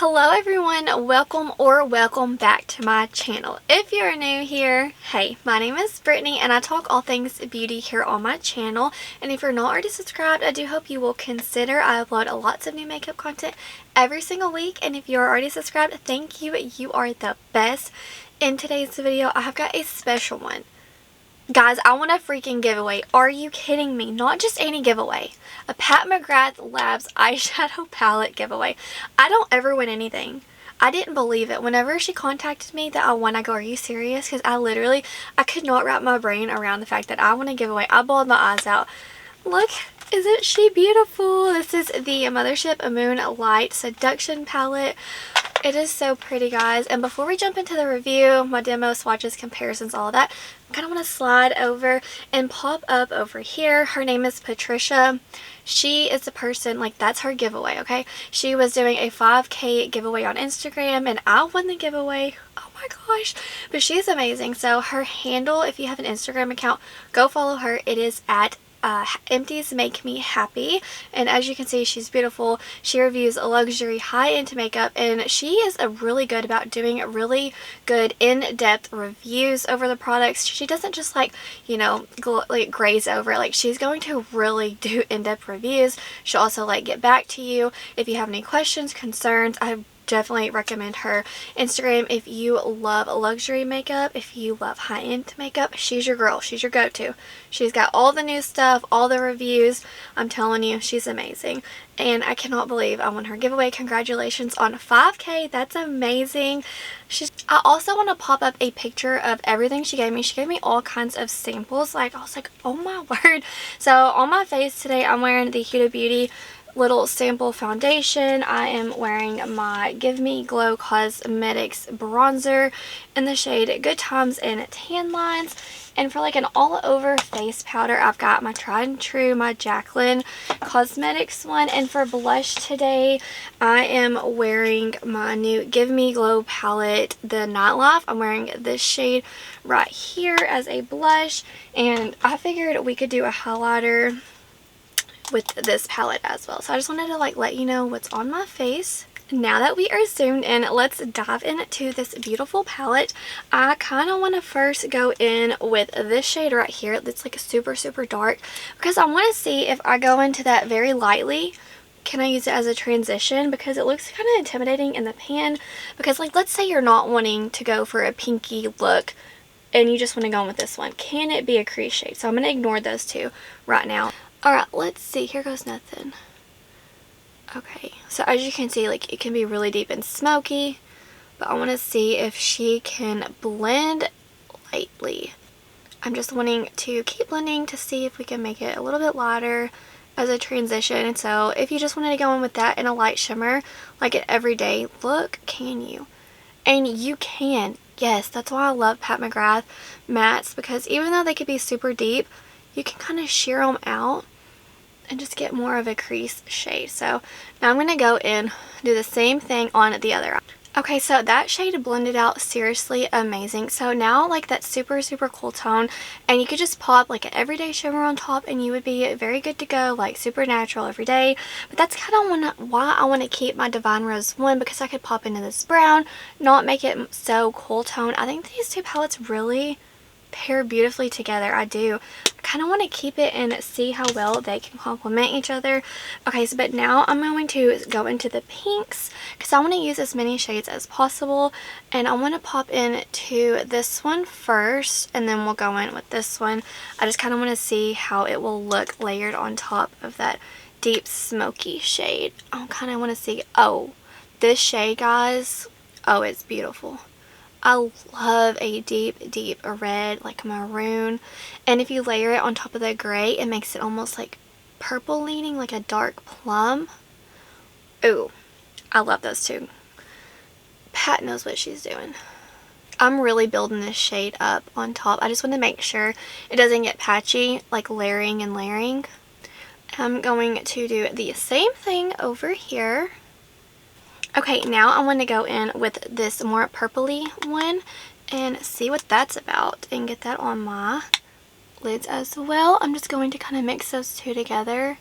Hello everyone, welcome back to my channel. If you're new here, hey, my name is Brittany and I talk all things beauty here on my channel. And if you're not already subscribed, I do hope you will consider. I upload lots of new makeup content every single week, and if you're already subscribed, thank you. You are the best. In today's video, I have got a special one. Guys, I want a freaking giveaway. Are you kidding me? Not just any giveaway. A Pat McGrath Labs eyeshadow palette giveaway. I don't ever win anything. I didn't believe it. Whenever she contacted me that I won, I go, are you serious? Because I could not wrap my brain around the fact that I want a giveaway. I bawled my eyes out. Look, isn't she beautiful? This is the Mothership Moonlight Seduction palette. It is so pretty, guys. And before we jump into the review, my demo, swatches, comparisons, all of that, I kind of want to slide over and pop up over here. Her name is Patricia. She is the person, like, that's her giveaway, okay? She was doing a 5K giveaway on Instagram, and I won the giveaway. Oh my gosh. But she's amazing. So her handle, if you have an Instagram account, go follow her. It is at empties make me happy, and as you can see, she's beautiful. She reviews luxury high-end makeup, and she is really good about doing really good in-depth reviews over the products. She doesn't just like graze over it. Like, she's going to really do in-depth reviews. She'll also get back to you if you have any questions, concerns. I definitely recommend her Instagram if you love luxury makeup, if you love high-end makeup. She's your girl. She's your go-to. She's got all the new stuff, all the reviews. I'm telling you, she's amazing. And I cannot believe I won her giveaway. Congratulations on 5K. That's amazing. I also want to pop up a picture of everything she gave me. She gave me all kinds of samples. I was like, oh my word. So on my face today, I'm wearing the Huda Beauty little sample foundation. I am wearing my Give Me Glow Cosmetics bronzer in the shade Good Times and Tan Lines. And for an all over face powder, I've got my tried and true, my Jaclyn Cosmetics one. And for blush today, I am wearing my new Give Me Glow palette, the Nightlife. I'm wearing this shade right here as a blush, and I figured we could do a highlighter with this palette as well. So I just wanted to let you know what's on my face. Now that we are zoomed in, let's dive into this beautiful palette. I kind of want to first go in with this shade right here. It's super dark, because I want to see if I go into that very lightly, can I use it as a transition, because it looks kind of intimidating in the pan. Because let's say you're not wanting to go for a pinky look and you just want to go in with this one. Can it be a crease shade? So I'm going to ignore those two right now. Alright, let's see. Here goes nothing. Okay, so as you can see, it can be really deep and smoky, but I want to see if she can blend lightly. I'm just wanting to keep blending to see if we can make it a little bit lighter as a transition. So if you just wanted to go in with that in a light shimmer, like an everyday look, can you? And you can. Yes, that's why I love Pat McGrath mattes, because even though they could be super deep, you can kind of sheer them out and just get more of a crease shade. So now I'm going to go in, do the same thing on the other eye. Okay, so that shade blended out seriously amazing. So now that super cool tone, and you could just pop an everyday shimmer on top and you would be very good to go, super natural everyday. But that's kind of why I want to keep my Divine Rose one, because I could pop into this brown, not make it so cool tone. I think these two palettes really pair beautifully together. I do. I kind of want to keep it and see how well they can complement each other. Okay, so but now I'm going to go into the pinks, because I want to use as many shades as possible, and I want to pop into this one first, and then we'll go in with this one. I just kind of want to see how it will look layered on top of that deep smoky shade. I kind of want to see, oh, this shade, guys, oh, it's beautiful. I love a deep red, maroon, and if you layer it on top of the gray, it makes it almost purple leaning, like a dark plum. Ooh, I love those two. Pat knows what she's doing. I'm really building this shade up on top. I just want to make sure it doesn't get patchy, layering and layering. I'm going to do the same thing over here. Okay, now I want to go in with this more purpley one and see what that's about and get that on my lids as well. I'm just going to kind of mix those two together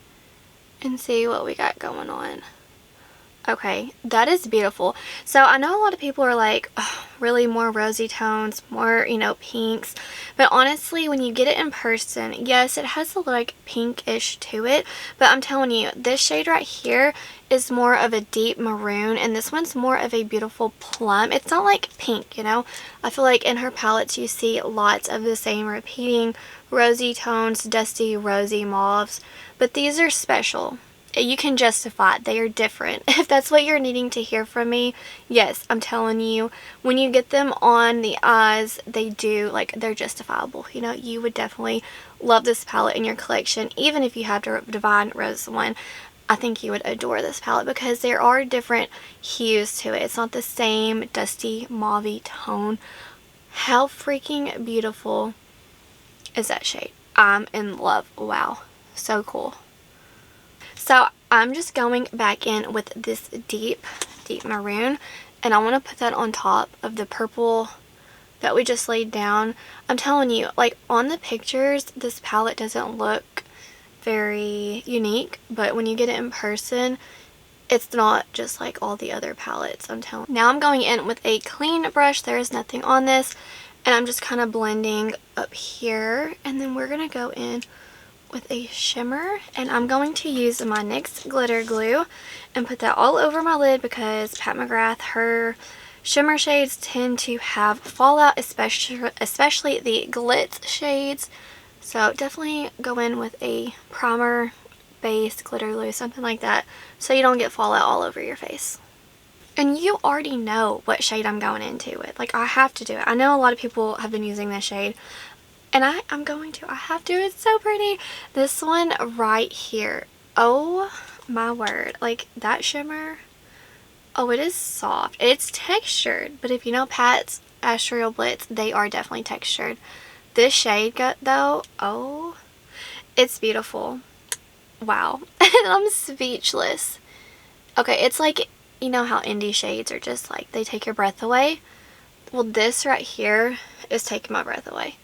and see what we got going on. Okay, that is beautiful. So I know a lot of people are like, oh, really more rosy tones, more, you know, pinks. But honestly, when you get it in person, yes, it has a like pinkish to it. But I'm telling you, this shade right here is more of a deep maroon. And this one's more of a beautiful plum. It's not like pink, you know. I feel like in her palettes you see lots of the same repeating rosy tones, dusty rosy mauves. But these are special. You can justify it. They are different. If that's what you're needing to hear from me, yes, I'm telling you, when you get them on the eyes, they do, like, they're justifiable. You know, you would definitely love this palette in your collection. Even if you have the Divine Rose one, I think you would adore this palette because there are different hues to it. It's not the same dusty mauve tone. How freaking beautiful is that shade? I'm in love. Wow. So cool. So I'm just going back in with this deep maroon, and I want to put that on top of the purple that we just laid down. I'm telling you, like on the pictures, this palette doesn't look very unique, but when you get it in person, it's not just like all the other palettes, I'm telling you. Now I'm going in with a clean brush. There is nothing on this, and I'm just kind of blending up here, and then we're going to go in with a shimmer, and I'm going to use my NYX glitter glue and put that all over my lid because Pat McGrath, her shimmer shades tend to have fallout, especially the glitz shades. So definitely go in with a primer, base, glitter glue, something like that, so you don't get fallout all over your face. And you already know what shade I'm going into with. Like, I have to do it. I know a lot of people have been using this shade, and I have to. It's so pretty. This one right here. Oh my word. Like that shimmer. Oh, it is soft. It's textured. But if you know Pat's Astral Blitz, they are definitely textured. This shade though, oh, it's beautiful. Wow. I'm speechless. Okay, it's like, you know how indie shades are just like, they take your breath away? Well, this right here is taking my breath away.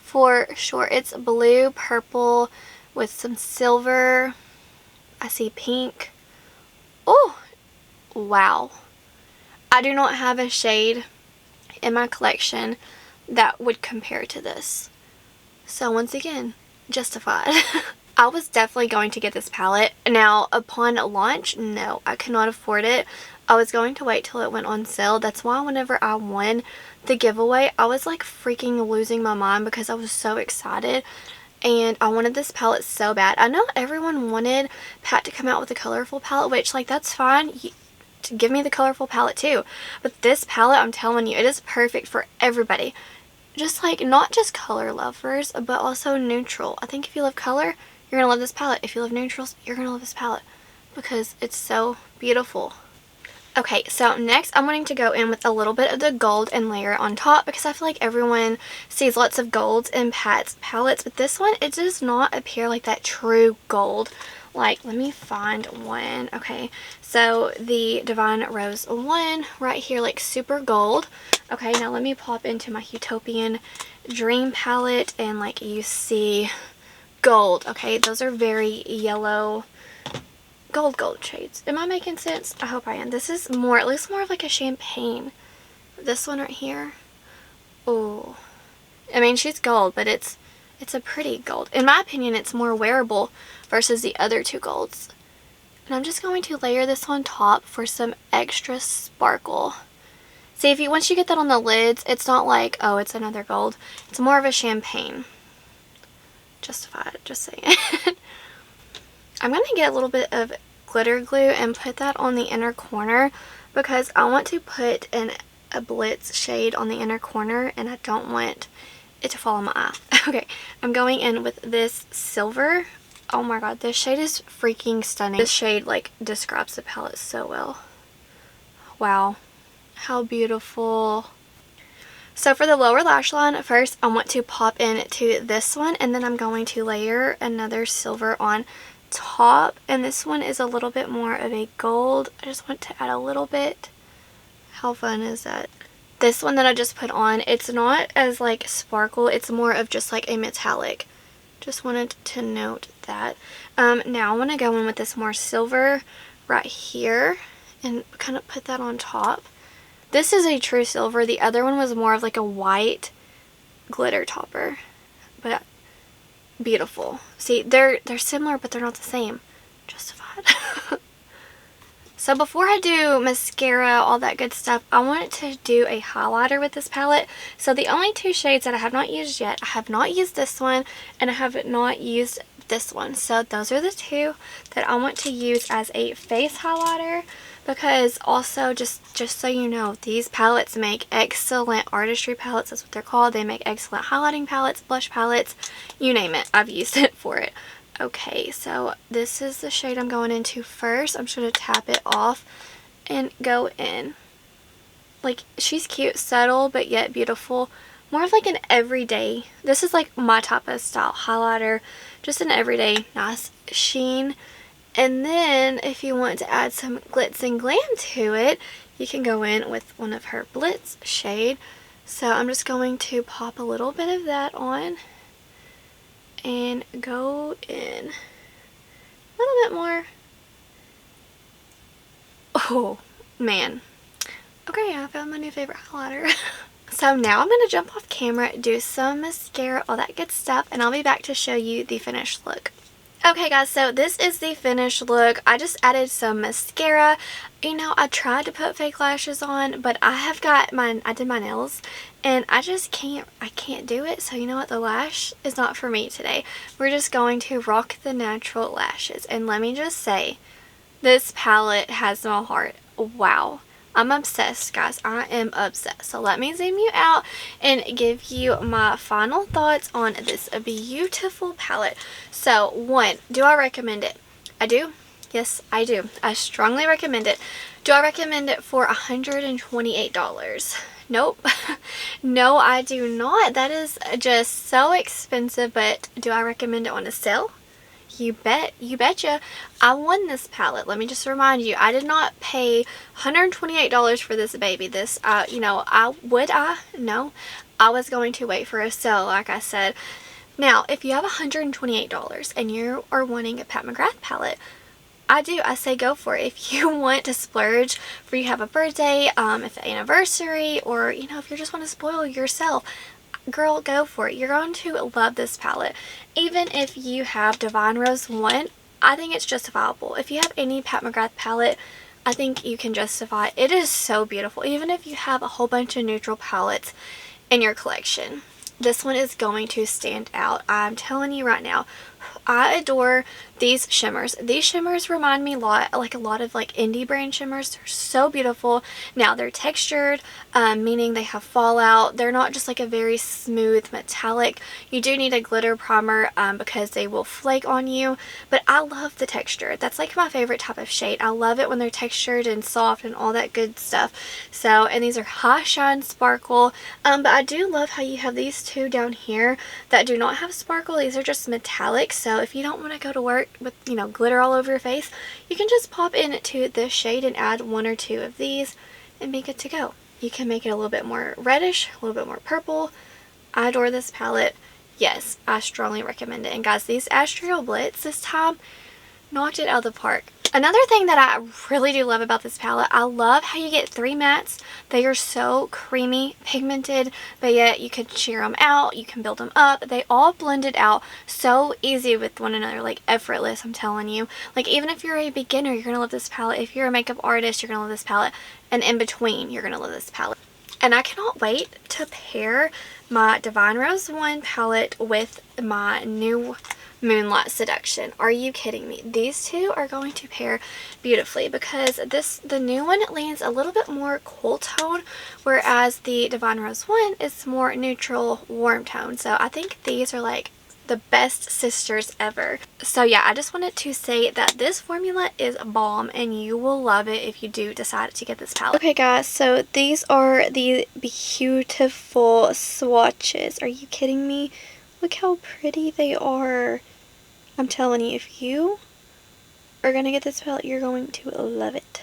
For sure. It's blue, purple with some silver. I see pink. Oh, wow. I do not have a shade in my collection that would compare to this. So once again, justified. I was definitely going to get this palette. Now, upon launch, no, I could not afford it. I was going to wait till it went on sale. That's why whenever I won the giveaway, I was like freaking losing my mind because I was so excited. And I wanted this palette so bad. I know everyone wanted Pat to come out with a colorful palette, which, like, that's fine. Give me the colorful palette too. But this palette, I'm telling you, it is perfect for everybody. Just like, not just color lovers, but also neutral. I think if you love color, you're gonna love this palette. If you love neutrals, you're gonna love this palette because it's so beautiful. Okay, so next I'm wanting to go in with a little bit of the gold and layer it on top because I feel like everyone sees lots of golds in Pat's palettes, but this one, it does not appear like that true gold. Like, let me find one. Okay, so the Divine Rose one right here, like super gold. Okay, now let me pop into my Utopian Dream palette and like you see gold. Okay, those are very yellow gold shades. Am I making sense? I hope I am. This is more, it looks more of like a champagne. This one right here. Oh, I mean, she's gold, but it's a pretty gold. In my opinion, it's more wearable versus the other two golds. And I'm just going to layer this on top for some extra sparkle. See, if you once you get that on the lids, it's not like, oh, it's another gold. It's more of a champagne. Justified, just saying. I'm going to get a little bit of glitter glue and put that on the inner corner because I want to put a Blitz shade on the inner corner and I don't want it to fall on my eye. Okay, I'm going in with this silver. Oh my god, this shade is freaking stunning. This shade like describes the palette so well. Wow, how beautiful. So for the lower lash line, first I want to pop into this one and then I'm going to layer another silver on top, and this one is a little bit more of a gold. I just want to add a little bit. How fun is that? This one that I just put on, it's not as like sparkle, it's more of just like a metallic. Just wanted to note that. Now I want to go in with this more silver right here, and kind of put that on top. This is a true silver. The other one was more of like a white glitter topper, but beautiful. See, they're similar, but they're not the same. Justified. So before I do mascara, all that good stuff, I wanted to do a highlighter with this palette. So the only two shades that I have not used yet, I have not used this one and I have not used this one. So those are the two that I want to use as a face highlighter, because also just so you know, these palettes make excellent artistry palettes. That's what they're called. They make excellent highlighting palettes, blush palettes, you name it. I've used it for it. Okay, so this is the shade I'm going into first. I'm just going to tap it off and go in. Like, she's cute, subtle, but yet beautiful. More of like an everyday, this is like my type of style highlighter. Just an everyday, nice sheen. And then if you want to add some glitz and glam to it, you can go in with one of her Blitz shade. So I'm just going to pop a little bit of that on and go in a little bit more. Oh man, okay, I found my new favorite highlighter. So now I'm going to jump off camera, do some mascara, all that good stuff, and I'll be back to show you the finished look. Okay guys, so this is the finished look. I just added some mascara. You know, I tried to put fake lashes on, but I did my nails and I can't do it. So you know what, the lash is not for me today. We're just going to rock the natural lashes. And let me just say, this palette has my heart. Wow. I'm obsessed, guys. I am obsessed. So let me zoom you out and give you my final thoughts on this beautiful palette. So, one, do I recommend it? I do. Yes, I do. I strongly recommend it. Do I recommend it for $128? Nope. No, I do not. That is just so expensive, but do I recommend it on a sale? You betcha. I won this palette. Let me just remind you, I did not pay $128 for this baby. This, you know, No. I was going to wait for a sale, like I said. Now, if you have $128 and you are wanting a Pat McGrath palette, I say go for it. If you want to splurge for you have a birthday, if an anniversary, or, you know, if you just want to spoil yourself, girl, go for it. You're going to love this palette. Even if you have Divine Rose 1, I think it's justifiable. If you have any Pat McGrath palette, I think you can justify it. It is so beautiful. Even if you have a whole bunch of neutral palettes in your collection, this one is going to stand out. I'm telling you right now. I adore these shimmers. These shimmers remind me a lot of like indie brand shimmers. They're so beautiful. Now they're textured, meaning they have fallout. They're not just like a very smooth metallic. You do need a glitter primer because they will flake on you. But I love the texture. That's like my favorite type of shade. I love it when they're textured and soft and all that good stuff. So, and these are High Shine Sparkle. But I do love how you have these two down here that do not have sparkle. These are just metallic. So if you don't want to go to work with, you know, glitter all over your face, you can just pop into this shade and add one or two of these and be good to go. You can make it a little bit more reddish, a little bit more purple. I adore this palette. Yes, I strongly recommend it. And guys, these Astral Blitz this time knocked it out of the park. Another thing that I really do love about this palette, I love how you get 3 mattes. They are so creamy, pigmented, but yet you can sheer them out, you can build them up. They all blended out so easy with one another, like effortless, I'm telling you. Like even if you're a beginner, you're going to love this palette. If you're a makeup artist, you're going to love this palette. And in between, you're going to love this palette. And I cannot wait to pair my Divine Rose 1 palette with my new Moonlight Seduction. Are you kidding me? These two are going to pair beautifully because the new one leans a little bit more cool tone, whereas the Divine Rose 1 is more neutral, warm tone. So I think these are like the best sisters ever. So yeah, I just wanted to say that this formula is bomb and you will love it if you do decide to get this palette. Okay guys, so these are the beautiful swatches. Are you kidding me? Look how pretty they are. I'm telling you, if you are going to get this palette, you're going to love it.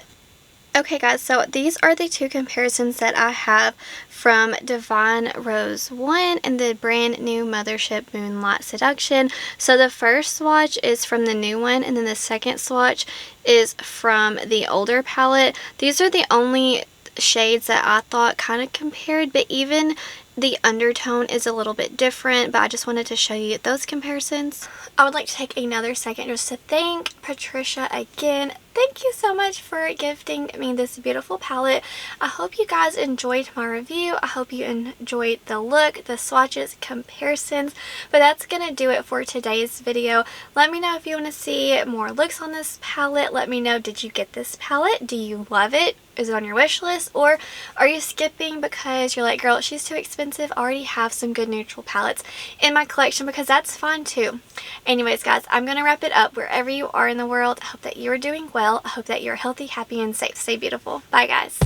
Okay guys, so these are the two comparisons that I have from Divine Rose 1 and the brand new Mothership Moonlight Seduction. So the first swatch is from the new one, and then the second swatch is from the older palette. These are the only shades that I thought kind of compared, but even the undertone is a little bit different, but I just wanted to show you those comparisons. I would like to take another second just to thank Patricia again. Thank you so much for gifting me this beautiful palette. I hope you guys enjoyed my review. I hope you enjoyed the look, the swatches, comparisons. But that's going to do it for today's video. Let me know if you want to see more looks on this palette. Let me know, did you get this palette? Do you love it? Is it on your wish list? Or are you skipping because you're like, girl, she's too expensive. I already have some good neutral palettes in my collection, because that's fine too. Anyways, guys, I'm going to wrap it up. Wherever you are in the world, I hope that you are doing well. I hope that you're healthy, happy, and safe. Stay beautiful. Bye, guys.